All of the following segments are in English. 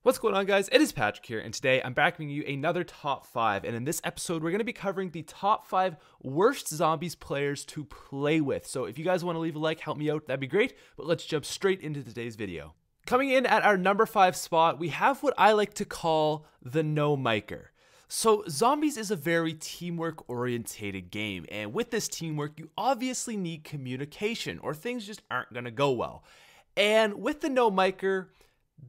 What's going on, guys? It is Patrick here, and today I'm back bringing you another top 5, and in this episode we're going to be covering the top 5 worst zombies players to play with. So if you guys want to leave a like, help me out, that'd be great, but let's jump straight into today's video. Coming in at our number 5 spot, we have what I like to call the no-micer. So zombies is a very teamwork orientated game, and with this teamwork you obviously need communication or things just aren't going to go well. And with the no-micer,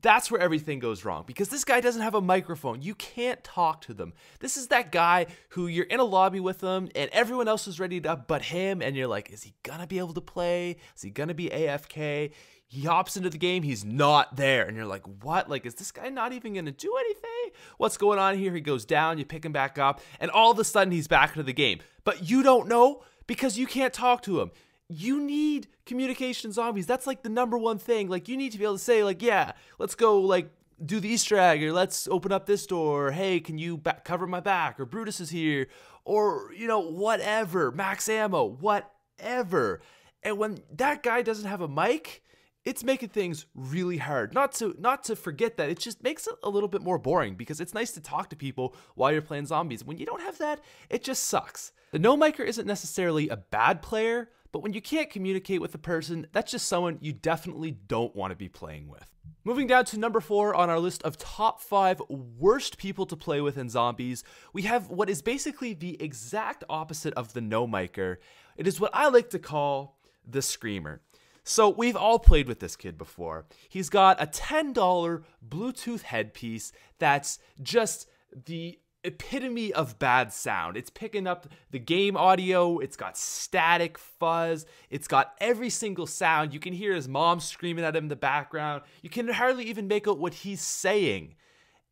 that's where everything goes wrong, because this guy doesn't have a microphone. You can't talk to them. This is that guy who you're in a lobby with them and everyone else is ready to but him, and you're like, is he gonna be able to play? Is he gonna be AFK? He hops into the game, he's not there, and you're like, what? Like, is this guy not even gonna do anything? What's going on here? He goes down, you pick him back up, and all of a sudden he's back into the game. But you don't know because you can't talk to him. You need communication zombies. That's like the number one thing. Like, you need to be able to say, like, yeah, let's go, like, do the Easter egg, or let's open up this door, or hey, can you cover my back, or Brutus is here, or, you know, whatever, max ammo, whatever. And when that guy doesn't have a mic, it's making things really hard. Not to forget that it just makes it a little bit more boring, because it's nice to talk to people while you're playing zombies. When you don't have that, it just sucks. The no-micer isn't necessarily a bad player, but when you can't communicate with a person, that's just someone you definitely don't want to be playing with. Moving down to number 4 on our list of top 5 worst people to play with in zombies, we have what is basically the exact opposite of the no-micer. It is what I like to call the screamer. So we've all played with this kid before. He's got a $10 Bluetooth headpiece that's just the epitome of bad sound. It's picking up the game audio, it's got static, fuzz, it's got every single sound. You can hear his mom screaming at him in the background. You can hardly even make out what he's saying.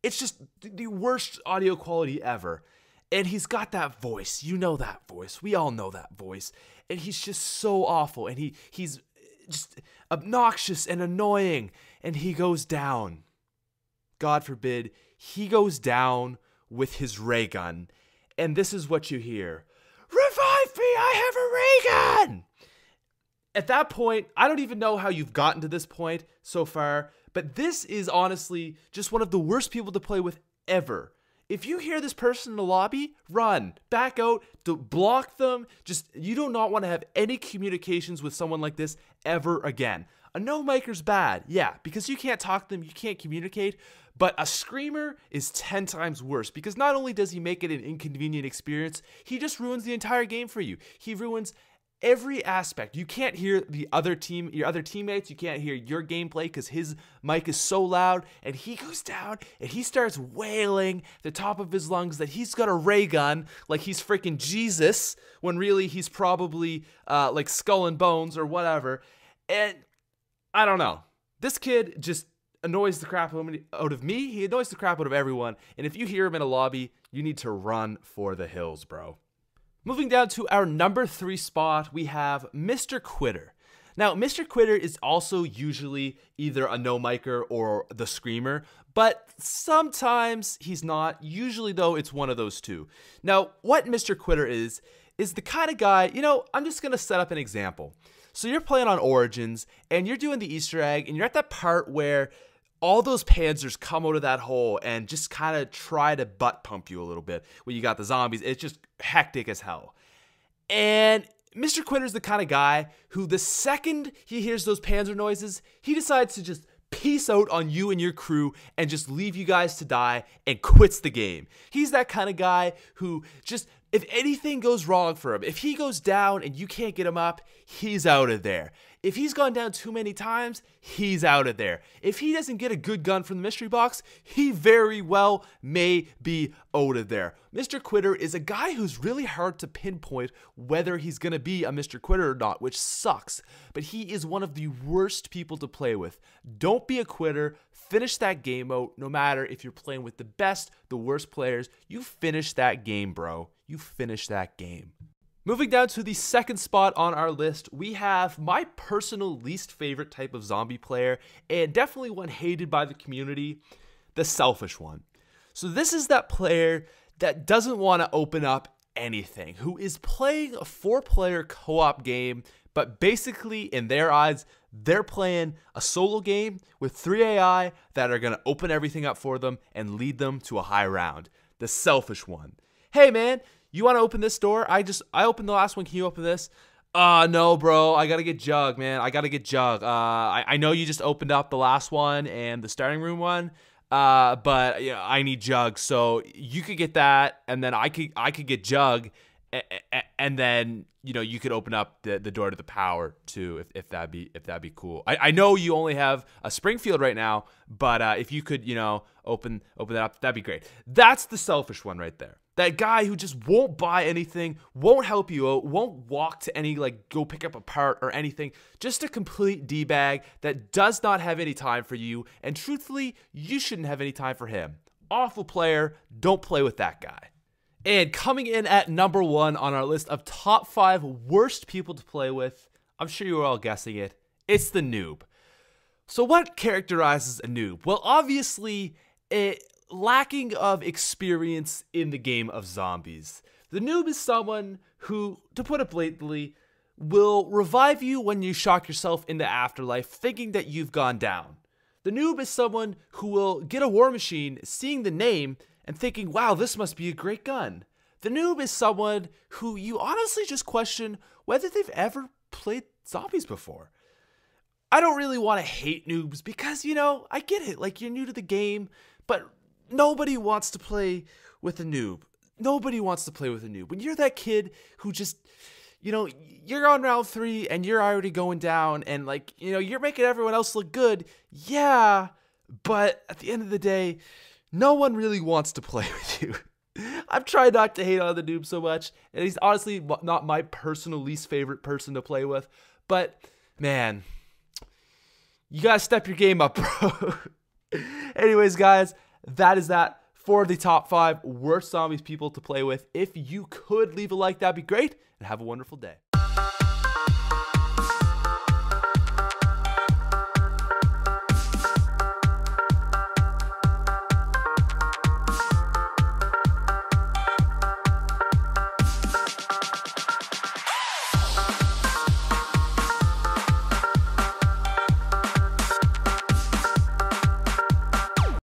It's just the worst audio quality ever. And he's got that voice. You know that voice. We all know that voice. And he's just so awful. And he's just obnoxious and annoying. And he goes down. God forbid, he goes down with his ray gun, and this is what you hear: revive me, I have a ray gun! At that point, I don't even know how you've gotten to this point so far, but this is honestly just one of the worst people to play with ever. If you hear this person in the lobby, run, back out, block them. You do not want to have any communications with someone like this ever again. A no-micer's bad, yeah, because you can't talk to them, you can't communicate, but a screamer is 10 times worse, because not only does he make it an inconvenient experience, he just ruins the entire game for you. He ruins every aspect. You can't hear your other teammates, you can't hear your gameplay because his mic is so loud, and he goes down and he starts wailing at the top of his lungs that he's got a ray gun like he's freaking Jesus, when really he's probably like Skull and Bones or whatever. And I don't know. This kid just annoys the crap out of me. He annoys the crap out of everyone. And if you hear him in a lobby, you need to run for the hills, bro. Moving down to our number 3 spot, we have Mr. Quitter. Now, Mr. Quitter is also usually either a no-micer or the screamer, but sometimes he's not. Usually, though, it's one of those two. Now, what Mr. Quitter is the kind of guy, you know, I'm just going to set up an example. So you're playing on Origins, and you're doing the Easter egg, and you're at that part where all those panzers come out of that hole and just kind of try to butt pump you a little bit. When you got the zombies, it's just hectic as hell. And Mr. Quitter's the kind of guy who the second he hears those panzer noises, he decides to just peace out on you and your crew and just leave you guys to die and quits the game. He's that kind of guy who just, if anything goes wrong for him, if he goes down and you can't get him up, he's out of there. If he's gone down too many times, he's out of there. If he doesn't get a good gun from the mystery box, he very well may be out of there. Mr. Quitter is a guy who's really hard to pinpoint whether he's going to be a Mr. Quitter or not, which sucks. But he is one of the worst people to play with. Don't be a quitter. Finish that game out. No matter if you're playing with the best, the worst players, you finish that game, bro. You finish that game. Moving down to the second spot on our list, we have my personal least favorite type of zombie player, and definitely one hated by the community, the selfish one. So this is that player that doesn't want to open up anything, who is playing a 4-player co-op game But basically, in their eyes, they're playing a solo game with 3 AI that are going to open everything up for them and lead them to a high round. The selfish one. Hey, man, you want to open this door? I opened the last one. Can you open this? No, bro. I got to get Jug, man. I got to get Jug. I know you just opened up the last one and the starting room one. But yeah, I need Jug. So you could get that, and then I could get Jug, and then you could open up the door to the power too, if that'd be cool. I know you only have a Springfield right now, but if you could open that up, that'd be great. That's the selfish one right there. That guy who just won't buy anything, won't help you out, won't walk to any, go pick up a part or anything. Just a complete D-bag that does not have any time for you. And truthfully, you shouldn't have any time for him. Awful player. Don't play with that guy. And coming in at number 1 on our list of top 5 worst people to play with, I'm sure you were all guessing it, it's the noob. So what characterizes a noob? Well, obviously, lacking of experience in the game of zombies. The noob is someone who, to put it blatantly, will revive you when you shock yourself into afterlife thinking that you've gone down. The noob is someone who will get a war machine, seeing the name, and thinking, wow, this must be a great gun. The noob is someone who you honestly just question whether they've ever played zombies before. I don't really want to hate noobs because, I get it. You're new to the game, but nobody wants to play with a noob. Nobody wants to play with a noob. When you're that kid who just, you're on round 3 and you're already going down and you're making everyone else look good. Yeah, but at the end of the day, no one really wants to play with you. I've tried not to hate on the noob so much, and he's honestly not my personal least favorite person to play with, but man, you gotta step your game up, bro. Anyways, guys, that is that for the top 5 worst zombies people to play with. If you could leave a like, that'd be great, and have a wonderful day.